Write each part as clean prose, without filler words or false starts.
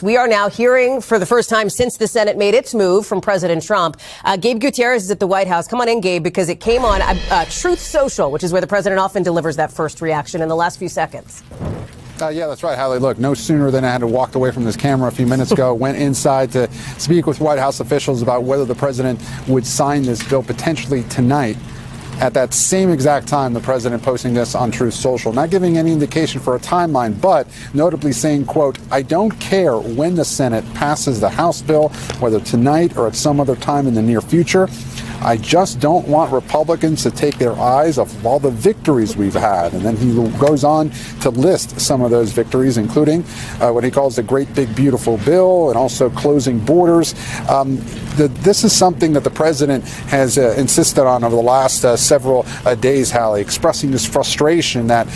We are now hearing for the first time since the Senate made its move from President Trump. Gabe Gutierrez is at the White House. Come on in, Gabe, because it came on Truth Social, which is where the president often delivers that first reaction in the last few seconds. Yeah, that's right, Hallie. Look, no sooner than I had to walk away from this camera a few minutes ago, went inside to speak with White House officials about whether the president would sign this bill potentially tonight. At that same exact time, the president posting this on Truth Social, not giving any indication for a timeline, but notably saying, quote, "I don't care when the Senate passes the House bill, whether tonight or at some other time in the near future. I just don't want Republicans to take their eyes off of all the victories we've had." And then he goes on to list some of those victories, including what he calls the Great Big Beautiful Bill and also closing borders. This is something that the president has insisted on over the last several days, Hallie, expressing this frustration that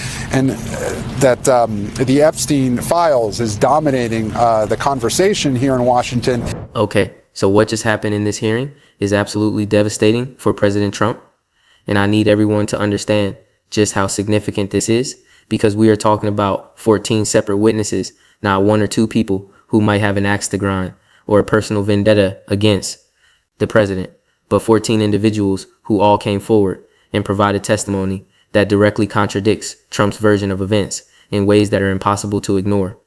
the Epstein files is dominating the conversation here in Washington. Okay, so what just happened in this hearing is absolutely devastating for President Trump. And I need everyone to understand just how significant this is, because we are talking about 14 separate witnesses, not one or two people who might have an axe to grind or a personal vendetta against the president, but 14 individuals who all came forward and provided testimony that directly contradicts Trump's version of events in ways that are impossible to ignore.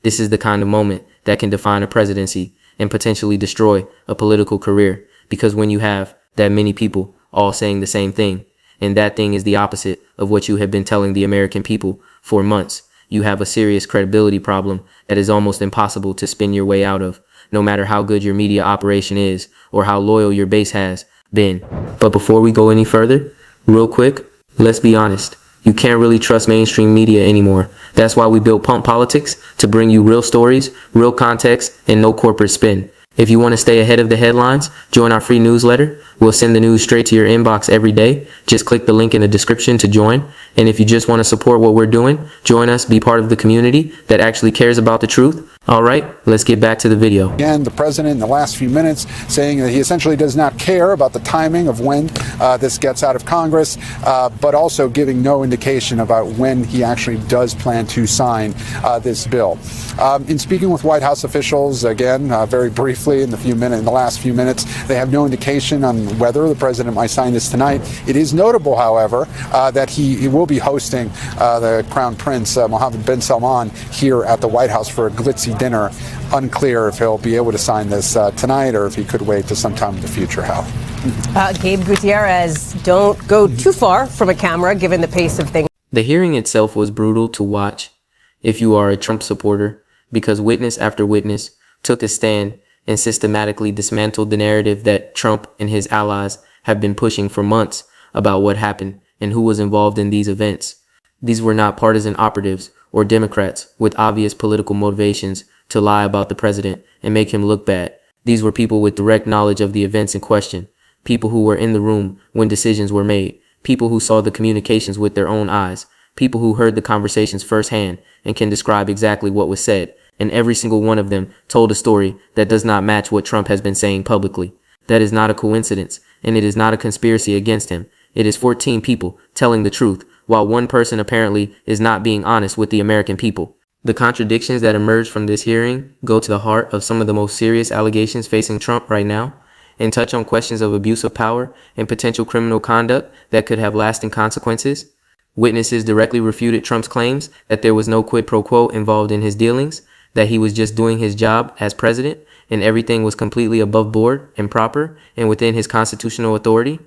This is the kind of moment that can define a presidency and potentially destroy a political career, because when you have that many people all saying the same thing, and that thing is the opposite of what you have been telling the American people for months, you have a serious credibility problem that is almost impossible to spin your way out of, no matter how good your media operation is or how loyal your base has been. But before we go any further, real quick, let's be honest. You can't really trust mainstream media anymore. That's why we built Pump Politics, to bring you real stories, real context, and no corporate spin. If you want to stay ahead of the headlines, join our free newsletter. We'll send the news straight to your inbox every day. Just click the link in the description to join. And if you just want to support what we're doing, join us, be part of the community that actually cares about the truth. All right, let's get back to the video. Again, the president in the last few minutes saying that he essentially does not care about the timing of when this gets out of Congress, but also giving no indication about when he actually does plan to sign this bill. In speaking with White House officials, again, very briefly in the last few minutes, they have no indication on whether the president might sign this tonight. It is notable, however, that he will be hosting the Crown Prince Mohammed bin Salman here at the White House for a glitzy dinner. Unclear if he'll be able to sign this tonight or if he could wait to sometime in the future. Hal. Gabe Gutierrez, don't go too far from a camera given the pace of things. The hearing itself was brutal to watch if you are a Trump supporter, because witness after witness took a stand and systematically dismantled the narrative that Trump and his allies have been pushing for months about what happened and who was involved in these events. These were not partisan operatives or Democrats with obvious political motivations to lie about the president and make him look bad. These were people with direct knowledge of the events in question, people who were in the room when decisions were made, people who saw the communications with their own eyes, people who heard the conversations firsthand and can describe exactly what was said. And every single one of them told a story that does not match what Trump has been saying publicly. That is not a coincidence, and it is not a conspiracy against him. It is 14 people telling the truth, while one person apparently is not being honest with the American people. The contradictions that emerged from this hearing go to the heart of some of the most serious allegations facing Trump right now, and touch on questions of abuse of power and potential criminal conduct that could have lasting consequences. Witnesses directly refuted Trump's claims that there was no quid pro quo involved in his dealings, that he was just doing his job as president and everything was completely above board and proper and within his constitutional authority.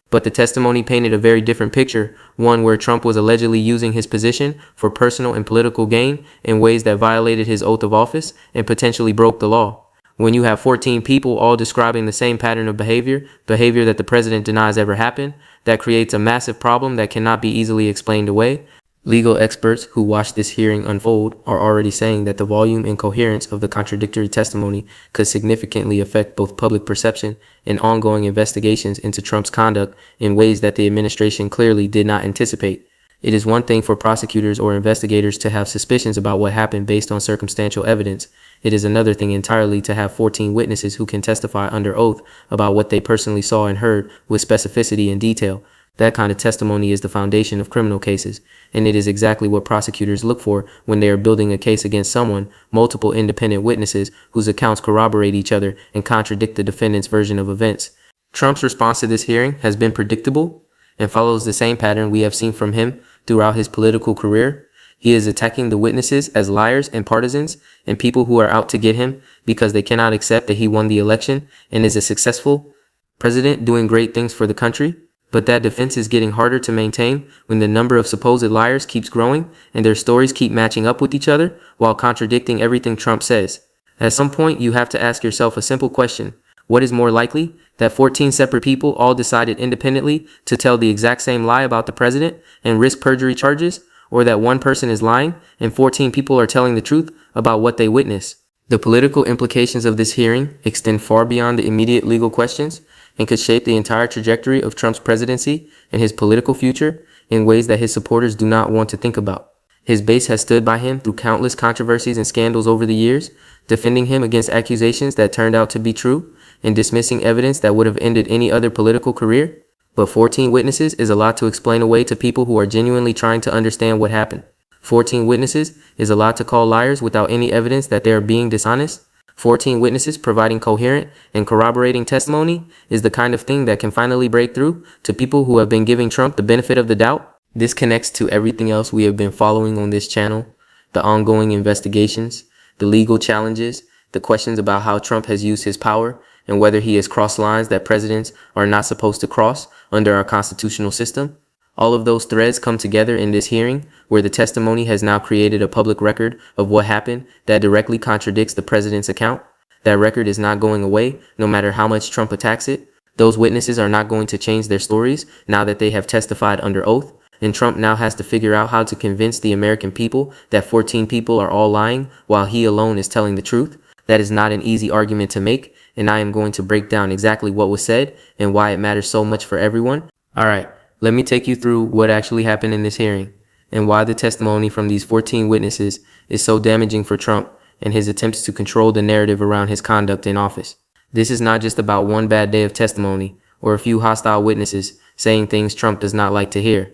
But the testimony painted a very different picture, one where Trump was allegedly using his position for personal and political gain in ways that violated his oath of office and potentially broke the law. When you have 14 people all describing the same pattern of behavior that the president denies ever happened, that creates a massive problem that cannot be easily explained away. Legal experts who watched this hearing unfold are already saying that the volume and coherence of the contradictory testimony could significantly affect both public perception and ongoing investigations into Trump's conduct in ways that the administration clearly did not anticipate. It is one thing for prosecutors or investigators to have suspicions about what happened based on circumstantial evidence. It is another thing entirely to have 14 witnesses who can testify under oath about what they personally saw and heard with specificity and detail. That kind of testimony is the foundation of criminal cases, and it is exactly what prosecutors look for when they are building a case against someone: multiple independent witnesses whose accounts corroborate each other and contradict the defendant's version of events. Trump's response to this hearing has been predictable and follows the same pattern we have seen from him throughout his political career. He is attacking the witnesses as liars and partisans and people who are out to get him because they cannot accept that he won the election and is a successful president doing great things for the country. But that defense is getting harder to maintain when the number of supposed liars keeps growing and their stories keep matching up with each other while contradicting everything Trump says. At some point, you have to ask yourself a simple question. What is more likely? That 14 separate people all decided independently to tell the exact same lie about the president and risk perjury charges? Or that one person is lying and 14 people are telling the truth about what they witnessed? The political implications of this hearing extend far beyond the immediate legal questions and could shape the entire trajectory of Trump's presidency and his political future in ways that his supporters do not want to think about. His base has stood by him through countless controversies and scandals over the years, defending him against accusations that turned out to be true and dismissing evidence that would have ended any other political career. But 14 witnesses is a lot to explain away to people who are genuinely trying to understand what happened. 14 witnesses is a lot to call liars without any evidence that they are being dishonest. 14 witnesses providing coherent and corroborating testimony is the kind of thing that can finally break through to people who have been giving Trump the benefit of the doubt. This connects to everything else we have been following on this channel: the ongoing investigations, the legal challenges, the questions about how Trump has used his power and whether he has crossed lines that presidents are not supposed to cross under our constitutional system. All of those threads come together in this hearing, where the testimony has now created a public record of what happened that directly contradicts the president's account. That record is not going away, no matter how much Trump attacks it. Those witnesses are not going to change their stories now that they have testified under oath, and Trump now has to figure out how to convince the American people that 14 people are all lying while he alone is telling the truth. That is not an easy argument to make, and I am going to break down exactly what was said and why it matters so much for everyone. All right. Let me take you through what actually happened in this hearing and why the testimony from these 14 witnesses is so damaging for Trump and his attempts to control the narrative around his conduct in office. This is not just about one bad day of testimony or a few hostile witnesses saying things Trump does not like to hear.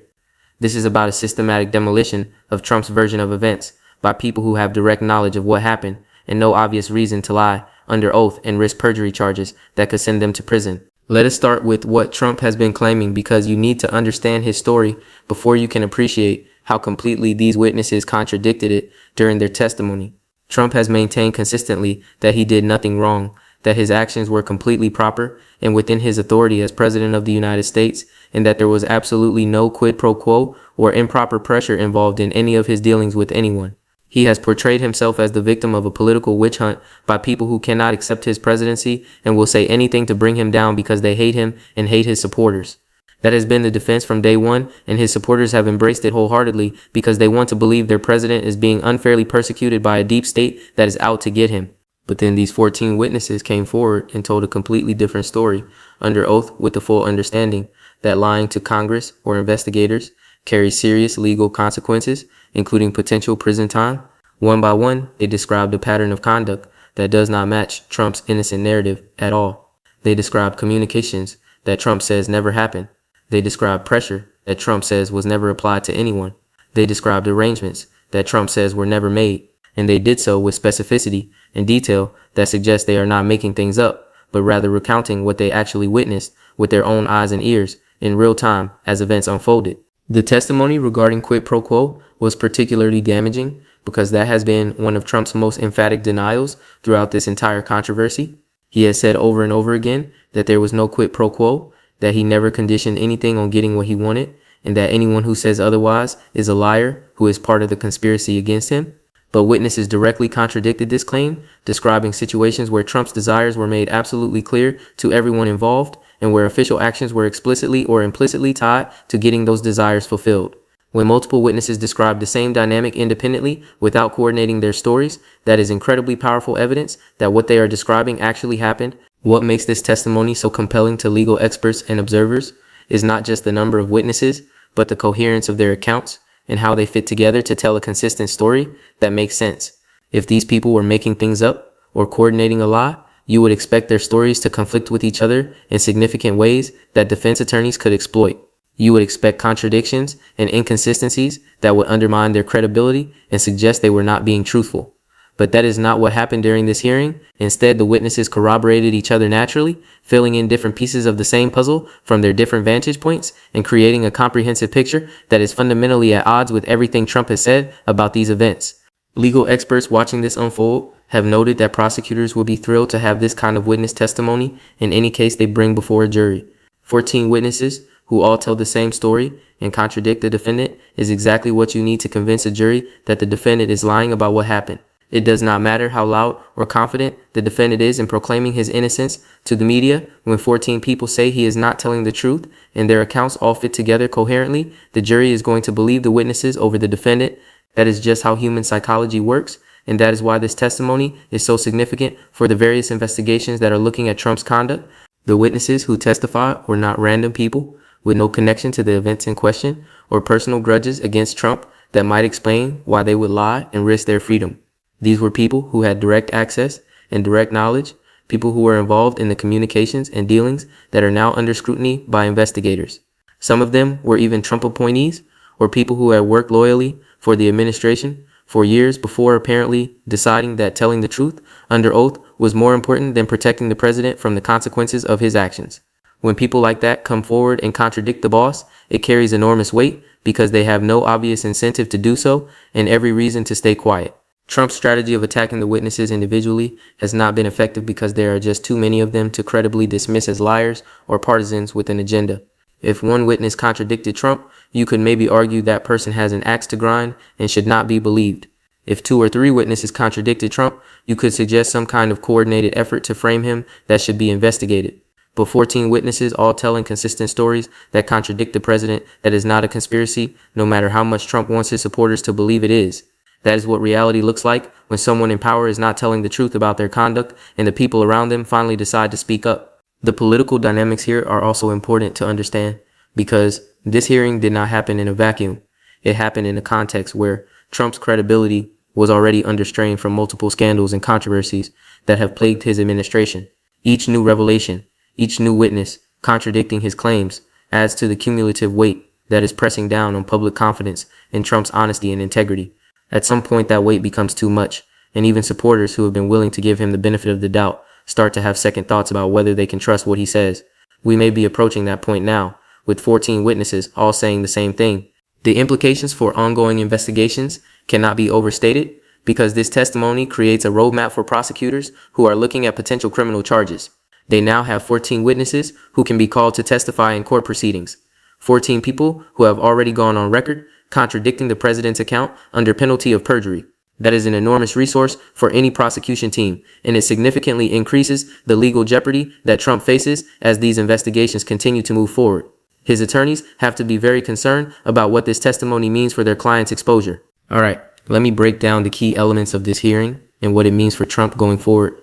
This is about a systematic demolition of Trump's version of events by people who have direct knowledge of what happened and no obvious reason to lie under oath and risk perjury charges that could send them to prison. Let us start with what Trump has been claiming, because you need to understand his story before you can appreciate how completely these witnesses contradicted it during their testimony. Trump has maintained consistently that he did nothing wrong, that his actions were completely proper and within his authority as President of the United States, and that there was absolutely no quid pro quo or improper pressure involved in any of his dealings with anyone. He has portrayed himself as the victim of a political witch hunt by people who cannot accept his presidency and will say anything to bring him down because they hate him and hate his supporters. That has been the defense from day one, and his supporters have embraced it wholeheartedly because they want to believe their president is being unfairly persecuted by a deep state that is out to get him. But then these 14 witnesses came forward and told a completely different story under oath with the full understanding that lying to Congress or investigators carries serious legal consequences, including potential prison time. One by one, they described a pattern of conduct that does not match Trump's innocent narrative at all. They described communications that Trump says never happened. They described pressure that Trump says was never applied to anyone. They described arrangements that Trump says were never made, and they did so with specificity and detail that suggests they are not making things up, but rather recounting what they actually witnessed with their own eyes and ears in real time as events unfolded. The testimony regarding quid pro quo was particularly damaging because that has been one of Trump's most emphatic denials throughout this entire controversy. He has said over and over again that there was no quid pro quo, that he never conditioned anything on getting what he wanted, and that anyone who says otherwise is a liar who is part of the conspiracy against him. But witnesses directly contradicted this claim, describing situations where Trump's desires were made absolutely clear to everyone involved and where official actions were explicitly or implicitly tied to getting those desires fulfilled. When multiple witnesses describe the same dynamic independently without coordinating their stories, that is incredibly powerful evidence that what they are describing actually happened. What makes this testimony so compelling to legal experts and observers is not just the number of witnesses, but the coherence of their accounts and how they fit together to tell a consistent story that makes sense. If these people were making things up or coordinating a lie, you would expect their stories to conflict with each other in significant ways that defense attorneys could exploit. You would expect contradictions and inconsistencies that would undermine their credibility and suggest they were not being truthful. But that is not what happened during this hearing. Instead, the witnesses corroborated each other naturally, filling in different pieces of the same puzzle from their different vantage points and creating a comprehensive picture that is fundamentally at odds with everything Trump has said about these events. Legal experts watching this unfold have noted that prosecutors will be thrilled to have this kind of witness testimony in any case they bring before a jury. 14 witnesses who all tell the same story and contradict the defendant is exactly what you need to convince a jury that the defendant is lying about what happened. It does not matter how loud or confident the defendant is in proclaiming his innocence to the media. When 14 people say he is not telling the truth and their accounts all fit together coherently, the jury is going to believe the witnesses over the defendant. That is just how human psychology works, and that is why this testimony is so significant for the various investigations that are looking at Trump's conduct. The witnesses who testify were not random people with no connection to the events in question or personal grudges against Trump that might explain why they would lie and risk their freedom. These were people who had direct access and direct knowledge, people who were involved in the communications and dealings that are now under scrutiny by investigators. Some of them were even Trump appointees or people who had worked loyally for the administration for years before apparently deciding that telling the truth under oath was more important than protecting the president from the consequences of his actions. When people like that come forward and contradict the boss, it carries enormous weight because they have no obvious incentive to do so and every reason to stay quiet. Trump's strategy of attacking the witnesses individually has not been effective because there are just too many of them to credibly dismiss as liars or partisans with an agenda. If one witness contradicted Trump, you could maybe argue that person has an axe to grind and should not be believed. If 2 or 3 witnesses contradicted Trump, you could suggest some kind of coordinated effort to frame him that should be investigated. But 14 witnesses all telling consistent stories that contradict the president, that is not a conspiracy, no matter how much Trump wants his supporters to believe it is. That is what reality looks like when someone in power is not telling the truth about their conduct and the people around them finally decide to speak up. The political dynamics here are also important to understand because this hearing did not happen in a vacuum. It happened in a context where Trump's credibility was already under strain from multiple scandals and controversies that have plagued his administration. Each new revelation, each new witness contradicting his claims adds to the cumulative weight that is pressing down on public confidence in Trump's honesty and integrity. At some point, that weight becomes too much, and even supporters who have been willing to give him the benefit of the doubt start to have second thoughts about whether they can trust what he says. We may be approaching that point now, with 14 witnesses all saying the same thing. The implications for ongoing investigations cannot be overstated because this testimony creates a roadmap for prosecutors who are looking at potential criminal charges. They now have 14 witnesses who can be called to testify in court proceedings. 14 people who have already gone on record contradicting the president's account under penalty of perjury. That is an enormous resource for any prosecution team, and it significantly increases the legal jeopardy that Trump faces as these investigations continue to move forward. His attorneys have to be very concerned about what this testimony means for their client's exposure. All right, let me break down the key elements of this hearing and what it means for Trump going forward,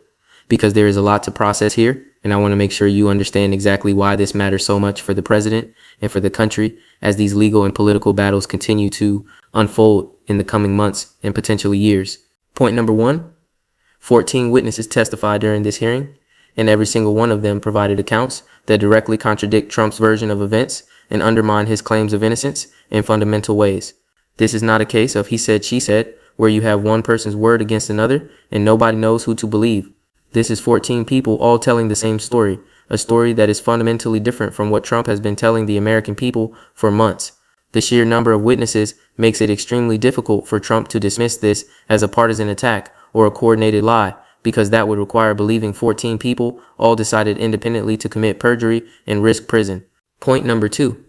because there is a lot to process here, and I want to make sure you understand exactly why this matters so much for the president and for the country as these legal and political battles continue to unfold in the coming months and potentially years. Point number 1, 14 witnesses testified during this hearing, and every single one of them provided accounts that directly contradict Trump's version of events and undermine his claims of innocence in fundamental ways. This is not a case of he said, she said, where you have one person's word against another and nobody knows who to believe. This is 14 people all telling the same story, a story that is fundamentally different from what Trump has been telling the American people for months. The sheer number of witnesses makes it extremely difficult for Trump to dismiss this as a partisan attack or a coordinated lie, because that would require believing 14 people all decided independently to commit perjury and risk prison. Point number 2.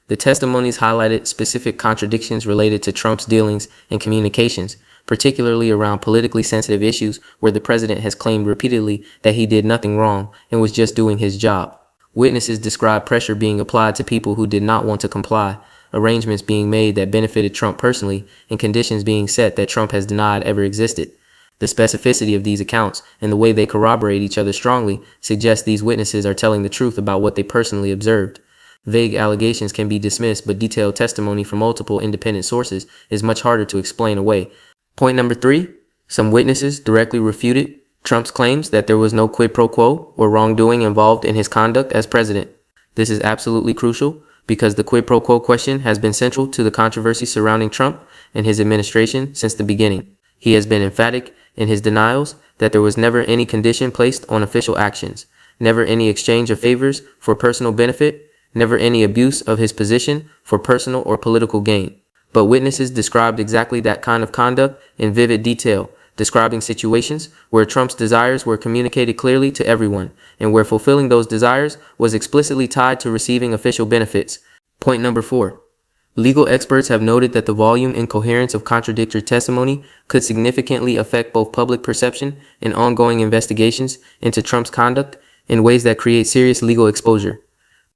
The testimonies highlighted specific contradictions related to Trump's dealings and communications, particularly around politically sensitive issues where the president has claimed repeatedly that he did nothing wrong and was just doing his job. Witnesses described pressure being applied to people who did not want to comply, arrangements being made that benefited Trump personally, and conditions being set that Trump has denied ever existed. The specificity of these accounts and the way they corroborate each other strongly suggests these witnesses are telling the truth about what they personally observed. Vague allegations can be dismissed, but detailed testimony from multiple independent sources is much harder to explain away. Point number 3, some witnesses directly refuted Trump's claims that there was no quid pro quo or wrongdoing involved in his conduct as president. This is absolutely crucial because the quid pro quo question has been central to the controversy surrounding Trump and his administration since the beginning. He has been emphatic in his denials that there was never any condition placed on official actions, never any exchange of favors for personal benefit, never any abuse of his position for personal or political gain. But witnesses described exactly that kind of conduct in vivid detail, describing situations where Trump's desires were communicated clearly to everyone, and where fulfilling those desires was explicitly tied to receiving official benefits. Point number 4. Legal experts have noted that the volume and coherence of contradictory testimony could significantly affect both public perception and ongoing investigations into Trump's conduct in ways that create serious legal exposure.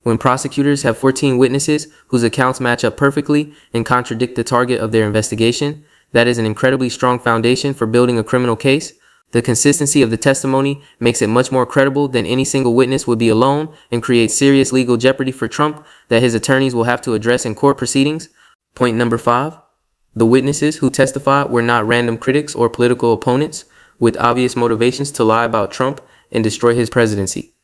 When prosecutors have 14 witnesses whose accounts match up perfectly and contradict the target of their investigation, that is an incredibly strong foundation for building a criminal case. The consistency of the testimony makes it much more credible than any single witness would be alone, and creates serious legal jeopardy for Trump that his attorneys will have to address in court proceedings. Point number 5. The witnesses who testified were not random critics or political opponents with obvious motivations to lie about Trump and destroy his presidency.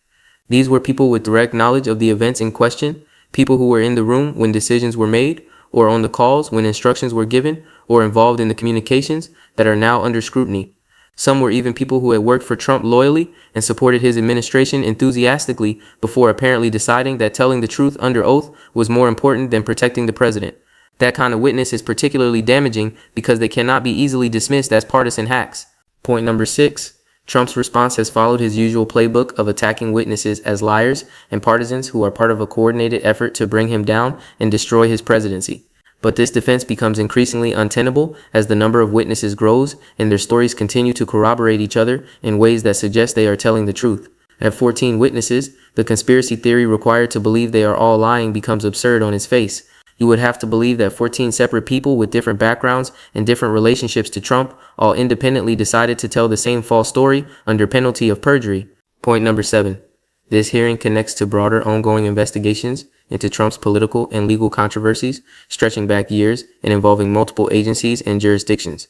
These were people with direct knowledge of the events in question, people who were in the room when decisions were made, or on the calls when instructions were given, or involved in the communications that are now under scrutiny. Some were even people who had worked for Trump loyally and supported his administration enthusiastically before apparently deciding that telling the truth under oath was more important than protecting the president. That kind of witness is particularly damaging because they cannot be easily dismissed as partisan hacks. Point number 6. Trump's response has followed his usual playbook of attacking witnesses as liars and partisans who are part of a coordinated effort to bring him down and destroy his presidency. But this defense becomes increasingly untenable as the number of witnesses grows and their stories continue to corroborate each other in ways that suggest they are telling the truth. At 14 witnesses, the conspiracy theory required to believe they are all lying becomes absurd on its face. You would have to believe that 14 separate people with different backgrounds and different relationships to Trump all independently decided to tell the same false story under penalty of perjury. Point number 7. This hearing connects to broader ongoing investigations into Trump's political and legal controversies, stretching back years and involving multiple agencies and jurisdictions.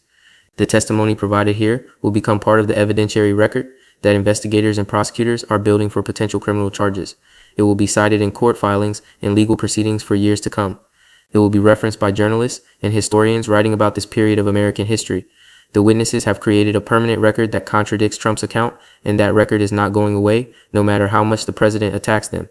The testimony provided here will become part of the evidentiary record that investigators and prosecutors are building for potential criminal charges. It will be cited in court filings and legal proceedings for years to come. It will be referenced by journalists and historians writing about this period of American history. The witnesses have created a permanent record that contradicts Trump's account, and that record is not going away, no matter how much the president attacks them.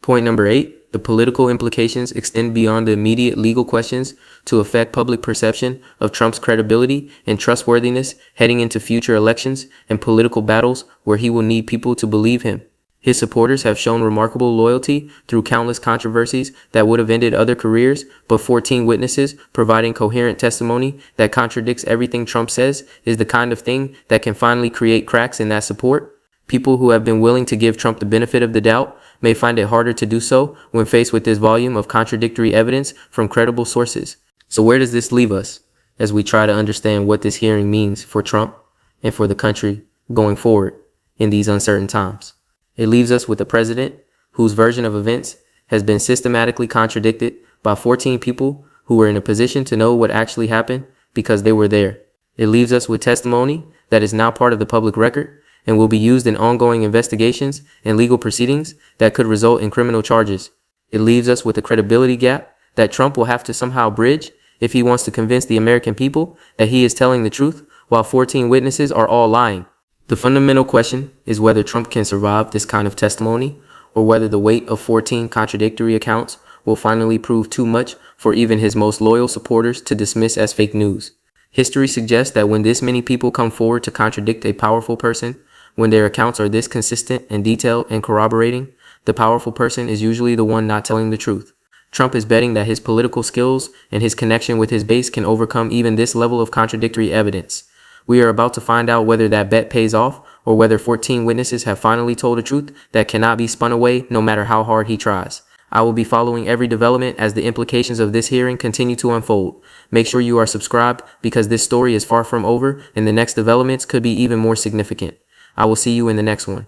Point number 8. The political implications extend beyond the immediate legal questions to affect public perception of Trump's credibility and trustworthiness heading into future elections and political battles where he will need people to believe him. His supporters have shown remarkable loyalty through countless controversies that would have ended other careers, but 14 witnesses providing coherent testimony that contradicts everything Trump says is the kind of thing that can finally create cracks in that support. People who have been willing to give Trump the benefit of the doubt may find it harder to do so when faced with this volume of contradictory evidence from credible sources. So where does this leave us as we try to understand what this hearing means for Trump and for the country going forward in these uncertain times? It leaves us with a president whose version of events has been systematically contradicted by 14 people who were in a position to know what actually happened because they were there. It leaves us with testimony that is now part of the public record and will be used in ongoing investigations and legal proceedings that could result in criminal charges. It leaves us with a credibility gap that Trump will have to somehow bridge if he wants to convince the American people that he is telling the truth while 14 witnesses are all lying. The fundamental question is whether Trump can survive this kind of testimony, or whether the weight of 14 contradictory accounts will finally prove too much for even his most loyal supporters to dismiss as fake news. History suggests that when this many people come forward to contradict a powerful person, when their accounts are this consistent and detailed and corroborating, the powerful person is usually the one not telling the truth. Trump is betting that his political skills and his connection with his base can overcome even this level of contradictory evidence. We are about to find out whether that bet pays off, or whether 14 witnesses have finally told a truth that cannot be spun away no matter how hard he tries. I will be following every development as the implications of this hearing continue to unfold. Make sure you are subscribed because this story is far from over and the next developments could be even more significant. I will see you in the next one.